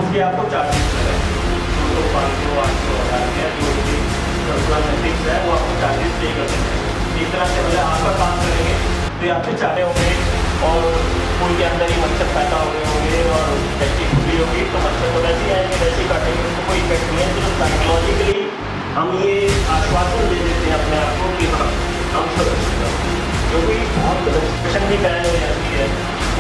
उसके आपको चार्जेस लगेंगे, 200, 500, 800, 1000 के जो भी फिक्स है वो आपको चार्जेस पे करने हैं। इस तरह से मतलब आपका काम करेंगे तो ये आपके चारे होंगे और फूल के अंदर ही मच्छर पैदा हो गए होंगे और टैक्सी खुली होगी तो मच्छर तो वैसे ही आएंगे, वैसे ही काटेंगे, उसको कोई इफेक्ट नहीं है। सिर्फ साइकोलॉजिकली हम ये आश्वासन दे देते हैं अपने आप को कि हाँ हम सुरक्षित हैं, क्योंकि बहुत प्रदूषण भी बैन हो जाती है,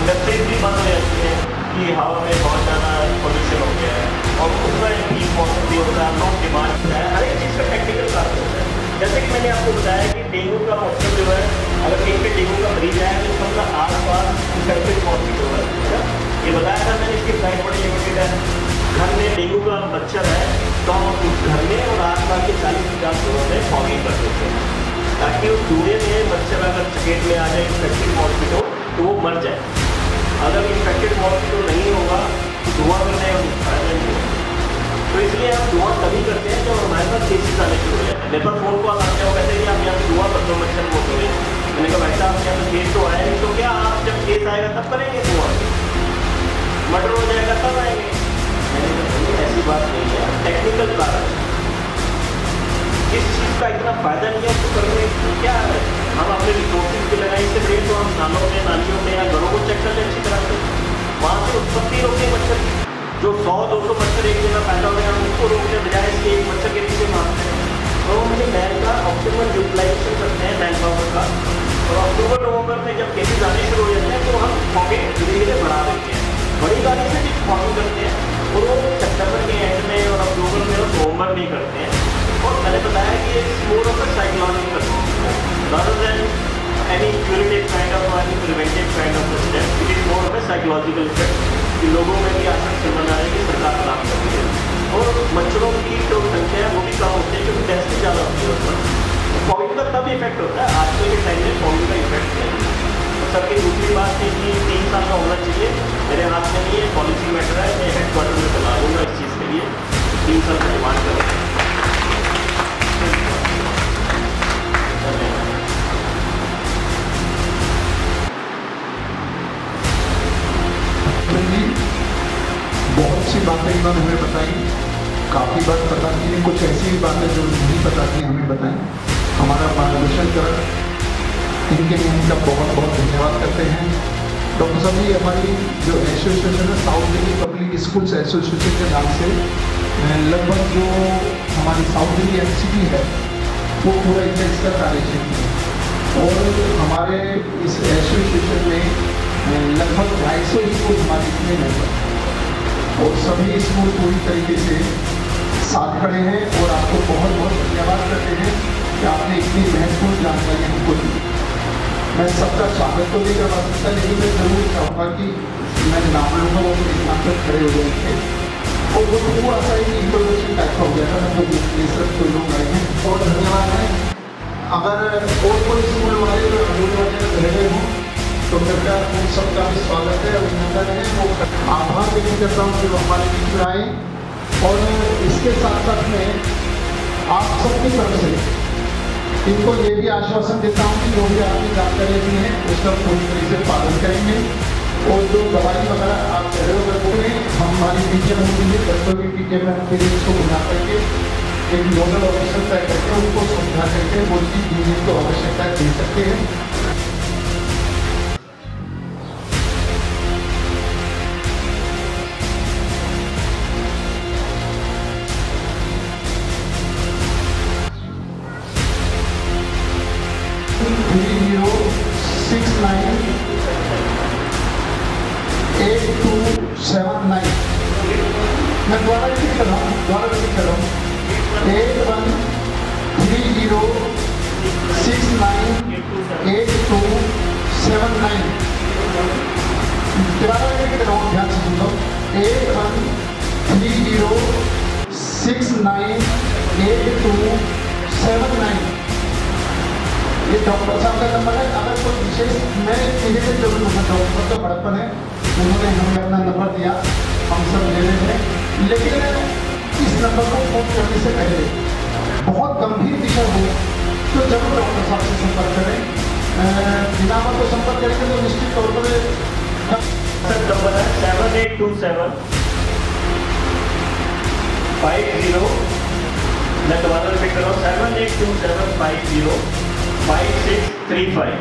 इंडस्ट्रीज भी बंद हो जाती है कि हवा में बहुत ज़्यादा पोल्यूशन हो गया है और उसका एक मौसम भी होता है, लोग डिमांड होता है, हर एक चीज़ का टेक्निकल कारण होता है। जैसे कि मैंने आपको बताया कि डेंगू का मच्छर जो है, अगर कहीं पे डेंगू का मरीज आया तो उसका आस पास इन्फेक्टेड मॉस्किटो है, ये बताया था मैंने, इसकी प्राइस बड़ी लिमिटेड है। घर में डेंगू का मच्छर है तो हम उस घर में और आस पास के 40-50 घरों में फॉगिंग कर देते हैं ताकि उस धुएं में मच्छर अगर चपेट में आ जाए इन्फेक्टेड मॉस्किटो तो वो मर जाए। अगर इन्फेक्टेड मॉस्किटो नहीं होगा तो धुआं करने का फायदा नहीं होगा। तो इसलिए हम धुआं तभी करते हैं जब हमारे पास केसेस आने शुरू हो जाते हैं। मेरे पास फोन कॉल आते हैं, वो कहते हैं कि आप यहाँ से धुआं कर दो, मच्छर वो करें। मैंने कहा भाई साहब यहाँ तो केस तो आया नहीं, तो क्या आप जब केस आएगा तब करेंगे धुआं, मर्डर हो जाएगा तब आएंगे। मैंने कहा ऐसी बात नहीं है, टेक्निकल कारण इस चीज़ का इतना फायदा नहीं है उसको करने तो क्या है, हम अपने रिसोर्सेज भी लगाए, इससे पहले तो हम नालों में नालियों में या घरों को चेक कर लें अच्छी तरह से, वहाँ से उत्पत्ति रोकते मच्छर की, जो 100-200 मच्छर एक जगह पैदा हो गए हम उसको रोकने बजाय इसके एक मच्छर के पीछे मारते हैं। तो हम मैन का ऑप्टिमल यूटिलाइजेशन करते हैं मैन पावर का, और अक्टूबर-नवंबर में जब केसेस आने शुरू हो जाते हैं तो हम फॉगिंग धीरे धीरे बढ़ा देते हैं, बड़ी गाड़ी से भी फॉगिंग करते हैं और वो सितंबर के एंड में और अक्टूबर में और नवंबर में करते हैं। और मैंने बताया कि ये more of psychological rather than any curative kind of or any preventive kind of step, it is more of a psychological effect कि लोगों में भी आसक्ति बना है कि सरकार काम कर रही है और मच्छरों की जो संख्या है वो भी कम होती है क्योंकि टेस्ट भी ज़्यादा होती है उस पर। कोविड का तब इफेक्ट होता है, आजकल के टाइम में कोविड का इफेक्ट नहीं है। तो सबकी दूसरी बात है कि 3 साल का होना चाहिए, मेरे हाथ में नहीं है, पॉलिसी मैटर है, मैं हेडक्वार्टर में बना लूँगा इस चीज़ के लिए 3 साल का डिमांड करें। बहुत सी बातें इन्होंने हमें बताई, काफ़ी बात पता की, कुछ ऐसी भी बातें जो नहीं पता थी हमें बताई, हमारा मार्गदर्शन कर, इनके लिए इनका बहुत बहुत धन्यवाद करते हैं। डॉक्टर साहब जी, हमारी जो एसोसिएशन है south Delhi public schools association के नाम से लगभग जो हमारी साउथ दिल्ली एमसीडी है वो पूरा इसका कार्यक्षेत्र है और हमारे इस एसोसिएशन में लगभग 250 स्कूल हमारे इसमें हैं और सभी स्कूल पूरी तरीके से साथ खड़े हैं और आपको बहुत बहुत धन्यवाद करते हैं कि आपने इतनी महत्वपूर्ण जानकारी हमको दी। मैं सबका स्वागत तो नहीं करवा सकता, लेकिन मैं जरूर चाहूँगा कि मैं नाम लूँगा वो अपने स्थान पर खड़े हो जाएंगे और वो थोड़ा सा एक इंट्रोडक्शन टाइप का हो जाएगा। मतलब सब कोई लोग आए हैं, बहुत धन्यवाद है। अगर और कोई स्कूल वाले जो रहे हों तो कृपया उन सबका भी स्वागत है, अभिनंदन है, वो आभार व्यक्त करता हूँ जो हमारे बीच में आए। और इसके साथ साथ में आप सबकी तरफ से इनको ये भी आश्वासन देता हूँ कि जो भी आपकी जानकारी दी है उसका पूरी तरीके से पालन करेंगे और जो दवाई वगैरह आप कह रहे हो वो हमारी टीचर होंगी, बच्चों की टीचर में फिर इसको बुला करके एक नोडल ऑफिसर तय करके उनको समझा करके वो चीज़ जिन्हें को आवश्यकता दे सकते हैं। मैं द्वारा रिपीट कर रहा हूँ 8130698279 दोबारा रिपीट कर रहा हूँ, ध्यान से सुन लो 8130698279। ये डॉक्टर साहब का नंबर है। अगर कोई विशेष मैं चीज़ें से जरूर बोलना चाहूँगा, तो बड़प्पन है, उन्होंने हमें अपना नंबर दिया, हम सब ले रहे हैं, लेकिन इस नंबर को फोन करने से पहले बहुत गंभीर विषय हो तो जरूर डॉक्टर साहब से संपर्क करें। बिना को संपर्क करेंगे तो निश्चित तौर पर नंबर है 7827 50, मैं दोबारा रिपीट कर रहा हूँ, 7827505635।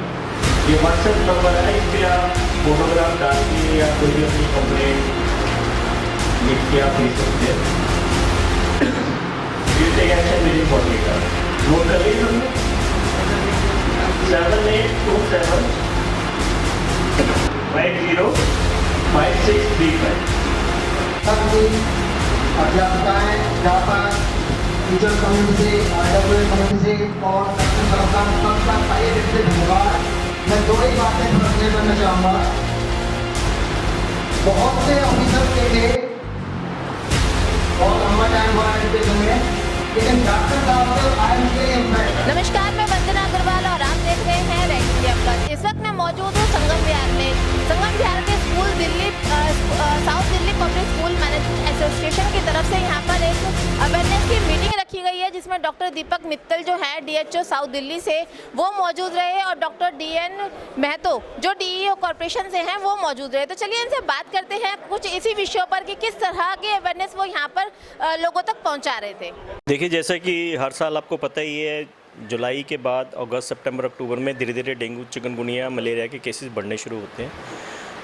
ये व्हाट्सएप नंबर है, इस पर आप फोटोग्राफ डाल के या कोई भी अपनी कंप्लेंट लिख के आप भेज सकते हैं। You take action within 48 hours. नोट कर लीजिए हमने 7827505635। अध्यापकाएं, अध्यापक, टीचर कम्युनिटी से, RWA कम्युनिटी से और सबका तहे दिल से धन्यवाद। मैं दो ही बातें समझने करना चाहूँगा। बहुत से ऑफिसर के थे और लंबा टाइम हुआ एजुकेशन में, लेकिन डॉक्टर साहब से नमस्कार, मैं वंदना अग्रवाल और आप देख रहे हैं रेड इंडिया प्लस। इस वक्त मैं मौजूद हूँ संगम विहार में। संगम विहार के school Delhi south Delhi public school management association की तरफ से यहाँ पर एक अवेयरनेस की मीटिंग रखी गई है, जिसमें डॉक्टर दीपक मित्तल जो है DHO साउथ दिल्ली से वो मौजूद रहे और डॉक्टर DN महतो जो DEO कॉर्पोरेशन से हैं वो मौजूद रहे। तो चलिए इनसे बात करते हैं कुछ इसी विषयों पर कि किस तरह की अवेयरनेस वो यहाँ पर लोगों तक पहुँचा रहे थे। देखिए, जैसा कि हर साल आपको पता ही है, जुलाई के बाद अगस्त, सितंबर, अक्टूबर में धीरे धीरे डेंगू, चिकनगुनिया, मलेरिया के केसेस बढ़ने शुरू होते हैं।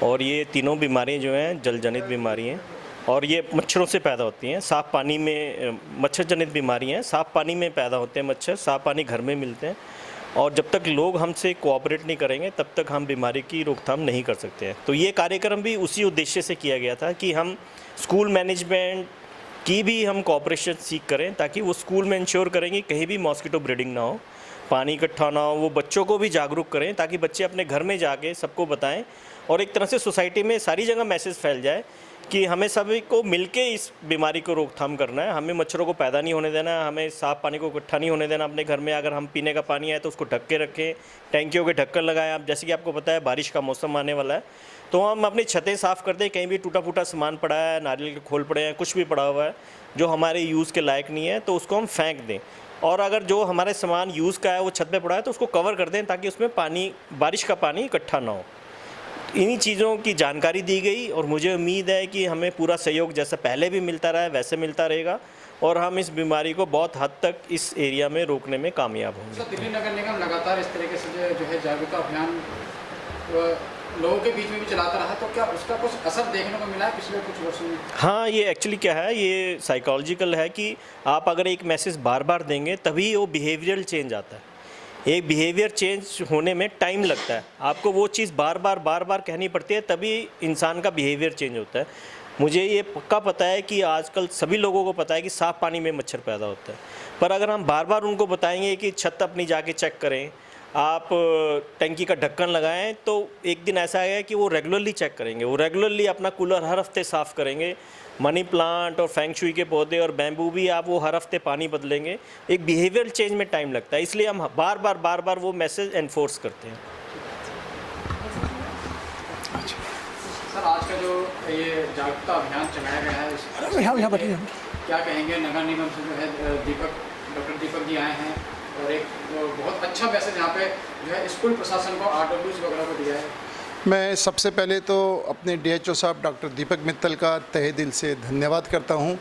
और ये तीनों बीमारियां जो हैं जल जनित बीमारी हैं और ये मच्छरों से पैदा होती हैं। साफ़ पानी में मच्छर जनित बीमारियां हैं, साफ़ पानी में पैदा होते हैं मच्छर, साफ़ पानी घर में मिलते हैं। और जब तक लोग हमसे कोऑपरेट नहीं करेंगे तब तक हम बीमारी की रोकथाम नहीं कर सकते हैं। तो ये कार्यक्रम भी उसी उद्देश्य से किया गया था कि हम स्कूल मैनेजमेंट की भी हम कोऑपरेशन सीख करें, ताकि वो स्कूल में इंश्योर करेंगे कहीं भी मॉस्किटो ब्रीडिंग ना हो, पानी इकट्ठा ना हो। वो बच्चों को भी जागरूक करें ताकि बच्चे अपने घर में जाके सबको बताएं और एक तरह से सोसाइटी में सारी जगह मैसेज फैल जाए कि हमें सभी को मिलके इस बीमारी को रोकथाम करना है। हमें मच्छरों को पैदा नहीं होने देना है, हमें साफ़ पानी को इकट्ठा नहीं होने देना अपने घर में। अगर हम पीने का पानी आए तो उसको ढक के रखें, टैंकियों के ढक्कन लगाएं। आप जैसे कि आपको पता है बारिश का मौसम आने वाला है, तो हम अपनी छतें साफ़ कर दें। कहीं भी टूटा फूटा सामान पड़ा है, नारियल के खोल पड़े हैं, कुछ भी पड़ा हुआ है जो हमारे यूज़ के लायक नहीं है, तो उसको हम फेंक दें। और अगर जो हमारे सामान यूज़ का है वो छत पे पड़ा है तो उसको कवर कर दें, ताकि उसमें पानी, बारिश का पानी इकट्ठा ना हो। इन्हीं चीज़ों की जानकारी दी गई और मुझे उम्मीद है कि हमें पूरा सहयोग जैसा पहले भी मिलता रहा है वैसे मिलता रहेगा और हम इस बीमारी को बहुत हद तक इस एरिया में रोकने में कामयाब होंगे। दिल्ली नगर निगम लगातार इस तरीके से जो है जागरूकता अभियान लोगों के बीच में भी चलाता रहा, तो क्या उसका कुछ असर देखने को मिला है पिछले कुछ वर्षों में? हाँ, ये एक्चुअली क्या है, ये साइकोलॉजिकल है कि आप अगर एक मैसेज बार बार देंगे तभी वो बिहेवियरल चेंज आता है। एक बिहेवियर चेंज होने में टाइम लगता है, आपको वो चीज़ बार बार कहनी पड़ती है, तभी इंसान का बिहेवियर चेंज होता है। मुझे ये पक्का पता है कि आजकल सभी लोगों को पता है कि साफ़ पानी में मच्छर पैदा होता है, पर अगर हम बार बार उनको बताएंगे कि छत अपनी जाके चेक करें, आप टंकी का ढक्कन लगाएं, तो एक दिन ऐसा आएगा कि वो रेगुलरली चेक करेंगे, वो रेगुलरली अपना कूलर हर हफ्ते साफ़ करेंगे। मनी प्लांट और फेंग शुई के पौधे और बैम्बू भी आप वो हर हफ्ते पानी बदलेंगे। एक बिहेवियर चेंज में टाइम लगता है, इसलिए हम बार बार वो मैसेज एनफोर्स करते हैं। सर, आज का जो ये जागरूकता अभियान चलाया गया है, क्या कहेंगे? नगर निगम से जो है डॉक्टर दीपक जी आए हैं और एक बहुत अच्छा मैसेज यहाँ पे जो है स्कूल प्रशासन को, RWs वगैरह को दिया है। मैं सबसे पहले तो अपने DHO साहब डॉक्टर दीपक मित्तल का तहे दिल से धन्यवाद करता हूं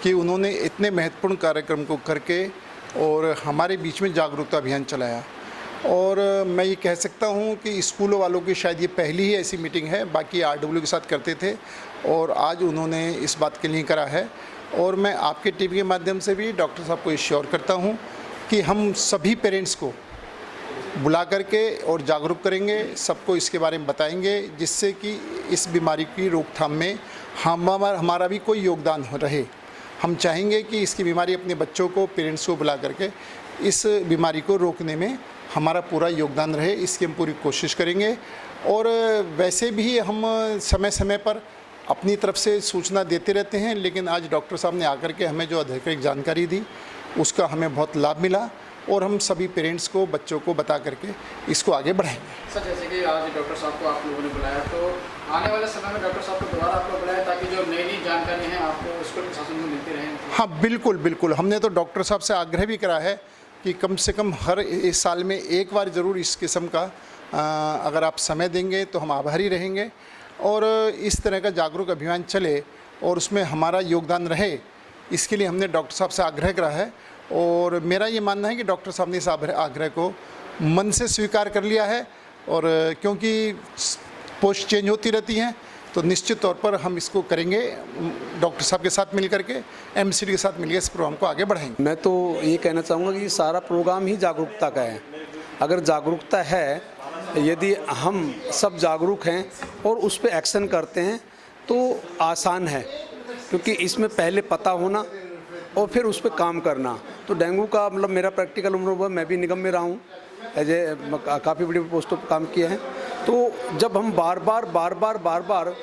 कि उन्होंने इतने महत्वपूर्ण कार्यक्रम को करके और हमारे बीच में जागरूकता अभियान चलाया। और मैं ये कह सकता हूं कि स्कूलों वालों की शायद ये पहली ही ऐसी मीटिंग है, बाकी RW के साथ करते थे और आज उन्होंने इस बात के लिए करा है। और मैं आपके TV के माध्यम से भी डॉक्टर साहब को श्योर करता हूँ कि हम सभी पेरेंट्स को बुला करके और जागरूक करेंगे, सबको इसके बारे में बताएंगे, जिससे कि इस बीमारी की रोकथाम में हमारा भी कोई योगदान रहे। हम चाहेंगे कि इसकी बीमारी अपने बच्चों को, पेरेंट्स को बुला करके इस बीमारी को रोकने में हमारा पूरा योगदान रहे, इसकी हम पूरी कोशिश करेंगे। और वैसे भी हम समय समय पर अपनी तरफ से सूचना देते रहते हैं, लेकिन आज डॉक्टर साहब ने आकर के हमें जो आधिकारिक जानकारी दी उसका हमें बहुत लाभ मिला और हम सभी पेरेंट्स को, बच्चों को बता करके इसको आगे बढ़ाएंगे। सर, जैसे कि आज डॉक्टर साहब को आप लोगों ने बुलाया, तो आने वाले समय में डॉक्टर साहब को दोबारा आपको बुलाया ताकि जो नई जानकारी है आपको स्कूल प्रशासन में मिलती रहे। हाँ, बिल्कुल। हमने तो डॉक्टर साहब से आग्रह भी करा है कि कम से कम हर इस साल में एक बार ज़रूर इस किस्म का अगर आप समय देंगे तो हम आभारी रहेंगे और इस तरह का जागरूक अभियान चले और उसमें हमारा योगदान रहे, इसके लिए हमने डॉक्टर साहब से आग्रह करा है और मेरा ये मानना है कि डॉक्टर साहब ने इस आग्रह को मन से स्वीकार कर लिया है और क्योंकि पोस्ट चेंज होती रहती हैं तो निश्चित तौर पर हम इसको करेंगे, डॉक्टर साहब के साथ मिल करके, एमसीडी के साथ मिलकर इस प्रोग्राम को आगे बढ़ाएंगे। मैं तो ये कहना चाहूँगा कि सारा प्रोग्राम ही जागरूकता का है। अगर जागरूकता है, यदि हम सब जागरूक हैं और उस पर एक्शन करते हैं तो आसान है, क्योंकि इसमें पहले पता होना और फिर उस पर काम करना। तो डेंगू का मतलब मेरा प्रैक्टिकल अनुभव, मैं भी निगम में रहा हूँ, एज ए काफ़ी बड़ी पोस्टों पर काम किया है। तो जब हम बार बार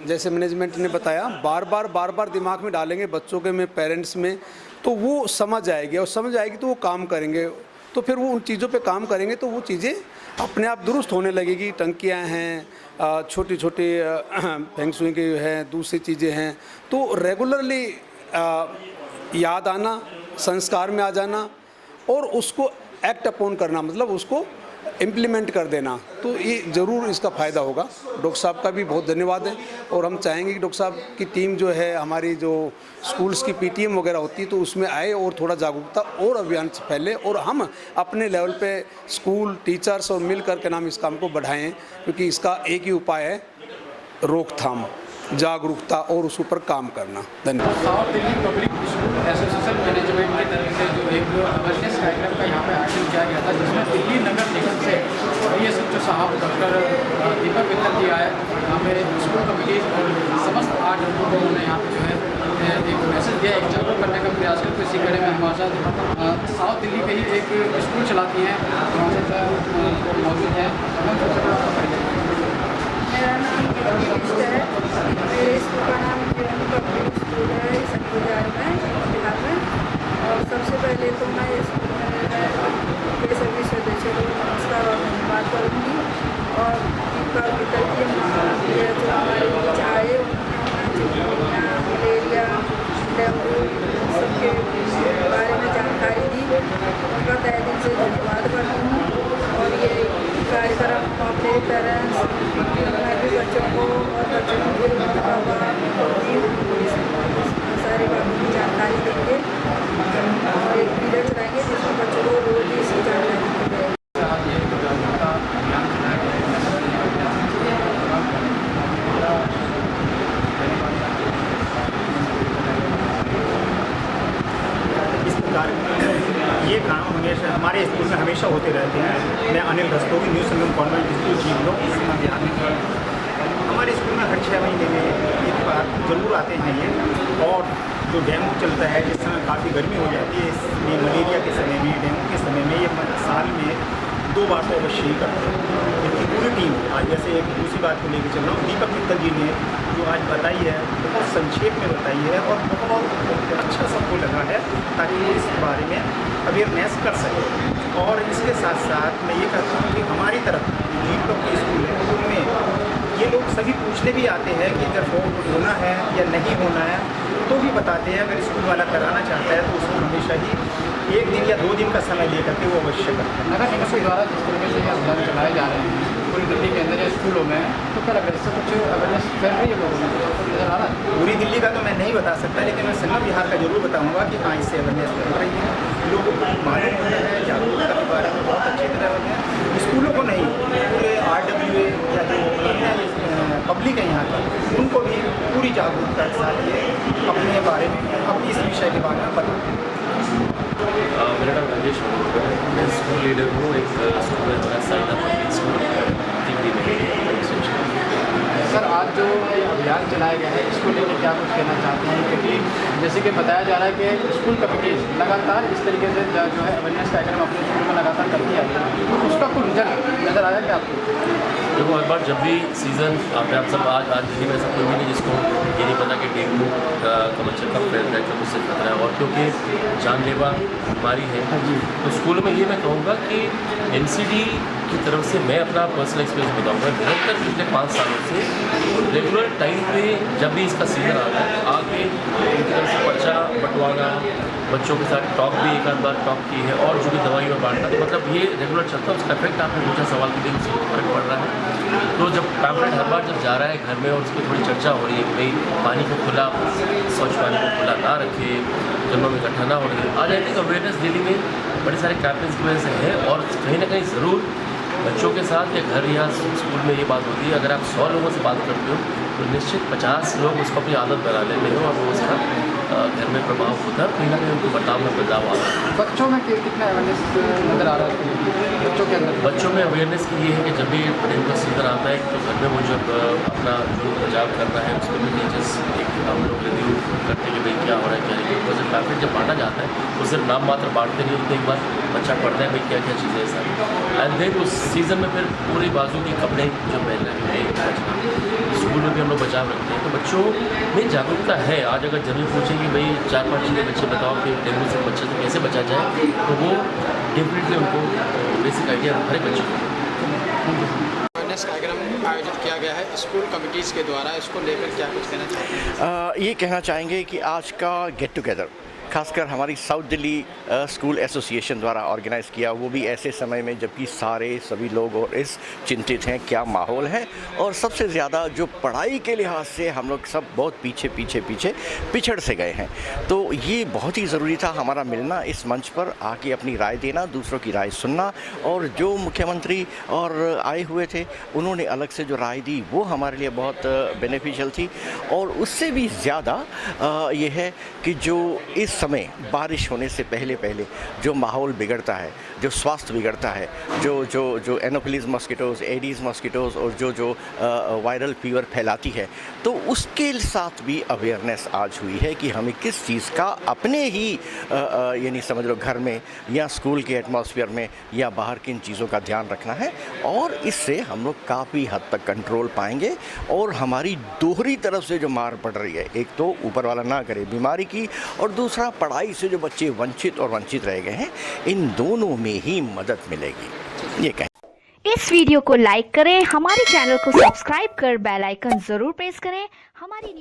जैसे मैनेजमेंट ने बताया, बार बार दिमाग में डालेंगे बच्चों के में, पेरेंट्स में, तो वो समझ आएगी और समझ आएगी तो वो काम करेंगे। तो फिर वो उन चीज़ों पे काम करेंगे तो वो चीज़ें अपने आप दुरुस्त होने लगेगी। टंकियाँ हैं, छोटी छोटी फेंग शुई की हैं, दूसरी चीज़ें हैं, तो रेगुलरली याद आना, संस्कार में आ जाना और उसको एक्ट अपॉन करना, मतलब उसको इम्प्लीमेंट कर देना, तो ये ज़रूर इसका फ़ायदा होगा। डॉक्टर साहब का भी बहुत धन्यवाद है और हम चाहेंगे कि डॉक्टर साहब की टीम जो है, हमारी जो स्कूल्स की पीटीएम वगैरह होती है, तो उसमें आए और थोड़ा जागरूकता और अभियान से फैले और हम अपने लेवल पे स्कूल, टीचर्स और मिल कर के नाम इस काम को बढ़ाएं, क्योंकि इसका एक ही उपाय है, रोकथाम, जागरूकता और उस ऊपर काम करना। धन्यवाद। South Delhi public school association management की तरफ से जो एक अवेयरनेस कार्यक्रम का यहाँ पे आयोजन किया गया था, जिसमें दिल्ली नगर निगम से DSHO साहब डॉक्टर दीपक मित्तल जी आए। यहाँ पे स्कूल कमेटी और समस्त 8 लोगों को उन्होंने यहाँ पे जो है एक मैसेज दिया, एक जागरूक करने का प्रयास किया। तो इसी कड़े में हमारे साथ साउथ दिल्ली के ही एक स्कूल चलाती हैं, हमारे साथ मौजूद हैं। मेरा नाम गीता है, मेरे स्कूल का नाम पब्लिक स्कूल है सतपुजार में, बिहार में। और सबसे पहले तो मैं स्कूल में सभी सदस्यों को नमस्कार और धन्यवाद करूँगी। और दीपक मित्तल जी जो हमारे बीच आए, उन्होंने मलेरिया, डेंगू सबके बारे में जानकारी दी, उनका तहे दिल से धन्यवाद करती हूँ। और ये कार्यक्रम अपने पेरेंट्स, बच्चों को और बच्चों को सारी बातों की जानकारी देंगे और एक पीरियड चलाएंगे जिसमें बच्चों को रोज इसकी जानकारी दी जाएगी। इस प्रकार ये काम हमेशा हमारे स्कूल में हमेशा होते रहते हैं। मैं अनिल रस्तोगी, न्यू संगम कॉन्वेंट स्कूल जीवलो बिहार में। हमारे स्कूल में हर 6 महीने में एक बार ज़रूर आते हैं ये। और जो डेंगू चलता है, जिस समय काफ़ी गर्मी हो जाती है, इसमें मलेरिया के समय में, डेंगू के समय में, ये साल में 2 बार तो अवश्य ही करते हैं। इनकी पूरी टीम आज, जैसे एक दूसरी बात को लेकर चल रहा हूँ, दीपक मित्तल जी ने जो आज बताई है बहुत संक्षेप में बताई है और बहुत अच्छा सबको लगा है, ताकि वो इस बारे में अवेयरनेस कर सके। और इसके साथ साथ मैं ये कहता हूँ कि हमारी तरफ दीपक के स्कूल है, उनमें ये लोग सभी पूछने भी आते हैं कि अगर फॉर्म होना है या नहीं होना है, तो भी बताते हैं। अगर स्कूल वाला कराना चाहता है तो उसको हमेशा ही 1 दिन या 2 दिन का समय लेकर के वो अवश्य करते हैं। नगर निगम के द्वारा जिस तरीके से ये अभियान चलाए जा रहे हैं पूरी दिल्ली के अंदर या स्कूलों में, तो क्या लग रहा है इससे कुछ अवेयरनेस फैल रही है लोगों में, नजर आ रहा है? पूरी दिल्ली का तो मैं नहीं बता सकता, लेकिन मैं संगम बिहार का जरूर बताऊंगा कि हाँ, इससे अवेयरनेस फैल रही है, लोगों को मालूम होता है, जागरूकता के बारे में बहुत अच्छी तरह होते हैं। स्कूलों को नहीं, पूरे RWA या जो पब्लिक है यहाँ की, उनको भी पूरी जागरूकता के साथ ये अपने बारे में, अपनी इस विषय के बारे में बताते हैं। मेरा नाम राजेश है, मैं स्कूल लीडर हूँ। एक स्कूल है हमारा साइना पब्लिक स्कूल दिल्ली में। सर, आज जो ये अभियान चलाया गया है, इसको लेकर क्या कुछ कहना चाहते हैं? क्योंकि जैसे कि बताया जा रहा है कि स्कूल कमिटीज लगातार इस तरीके से जो है अवेयरनेस कार्यक्रम अपने स्कूल में लगातार करती है, तो उसका कुछ रिजल्ट नज़र आया क्या आपको? देखो, हर बार जब भी सीज़न आप सब आज दिल्ली में ऐसा कोई भी नहीं जिसको ये नहीं पता कि डेंगू का मच्छर कब फैलता है, कब उससे खतरा है, और क्योंकि जानलेवा बीमारी है, तो स्कूल में ये मैं कहूँगा कि NCD की तरफ से मैं अपना पर्सनल एक्सपीरियंस बताऊँगा। निरंतर पिछले 5 सालों से रेगुलर टाइम पे जब भी इसका सीजन आता है, आके उनकी तरफ से पर्चा बंटवाना, बच्चों के साथ टॉक भी एक आध बार टॉक की है, और जो भी दवाई और बांटना, तो मतलब ये रेगुलर चलता है। उसका इफेक्ट आपने पूछा सवाल के लिए, उससे फर्क पड़ रहा है। तो जब पैम्फलेट हर बार जब जा रहा है घर में और उस पर थोड़ी चर्चा हो रही है कि भाई पानी को खुला, स्वच्छ पानी को खुला ना रखे, जन्मों में इकट्ठा ना होने, आज आई थिंक अवेयरनेस दिल्ली में बड़े सारे कैंपेन्स की वजह से है। और कहीं ना कहीं ज़रूर बच्चों के साथ या घर या स्कूल में ये बात होती है, अगर आप 100 लोगों से बात करते हो तो निश्चित 50 लोग उसको अपनी आदत बना लेते हैं और वो उसका घर में प्रभाव होता है, कहीं ना कहीं उनको बर्ताव में बदलाव आता है। बच्चों में कितना अवेयरनेस नज़र आ रहा है बच्चों के अंदर? बच्चों में अवेयरनेस की ये है कि जब भी डेंगू का सीज़न आता है तो घर में वो जब अपना जो बचाव करना है उसको भी टीचर्स एक हम लोग रिव्यू करते हैं कि भाई क्या हो रहा है क्या नहीं। तो जब पैम्फलेट जब बांटा जाता है तो सिर्फ नाम मात्र बांटते नहीं होते, एक बार बच्चा पढ़ता है भाई क्या क्या चीज़ें ऐसा। एंड देन उस सीज़न में फिर पूरी बाजू के कपड़े जो पहन रहे हैं, स्कूल में भी हम लोग बचाव रखते हैं। तो बच्चों में जागरूकता है। आज अगर जरूर पूछें कि भाई 4-5 चीज़ें बच्चे बताओ कि डेंगू से बच्चे से कैसे बचा जाए, तो वो डेफिनेटली उनको बेसिक आइडिया हर एक बच्चे को। अवेयरनेस कार्यक्रम आयोजित किया गया है स्कूल कमिटीज़ के द्वारा, इसको लेकर क्या कुछ कहना चाहते हैं? ये कहना चाहेंगे कि आज का गेट टुगेदर खासकर हमारी साउथ दिल्ली स्कूल एसोसिएशन द्वारा ऑर्गेनाइज़ किया, वो भी ऐसे समय में जबकि सभी लोग और इस चिंतित हैं क्या माहौल है, और सबसे ज़्यादा जो पढ़ाई के लिहाज से हम लोग सब बहुत पीछे पिछड़ से गए हैं। तो ये बहुत ही ज़रूरी था हमारा मिलना, इस मंच पर आके अपनी राय देना, दूसरों की राय सुनना, और जो मुख्यमंत्री और आए हुए थे उन्होंने अलग से जो राय दी वो हमारे लिए बहुत बेनिफिशियल थी। और उससे भी ज़्यादा ये है कि जो इस समय बारिश होने से पहले जो माहौल बिगड़ता है, जो स्वास्थ्य बिगड़ता है, जो एनोफिलीज मॉस्किटोज़, एडीज़ मॉस्किटोज़ और जो वायरल फीवर फैलाती है, तो उसके साथ भी अवेयरनेस आज हुई है कि हमें किस चीज़ का अपने ही यानी समझ लो घर में या स्कूल के एटमॉस्फेयर में या बाहर किन चीज़ों का ध्यान रखना है। और इससे हम लोग काफ़ी हद तक कंट्रोल पाएंगे। और हमारी दोहरी तरफ से जो मार पड़ रही है, एक तो ऊपर वाला ना करे बीमारी की, और दूसरा पढ़ाई से जो बच्चे वंचित रह गए हैं, इन दोनों में ही मदद मिलेगी। ये कहें। इस वीडियो को लाइक करें, हमारे चैनल को सब्सक्राइब कर बेल आइकन जरूर प्रेस करें। हमारी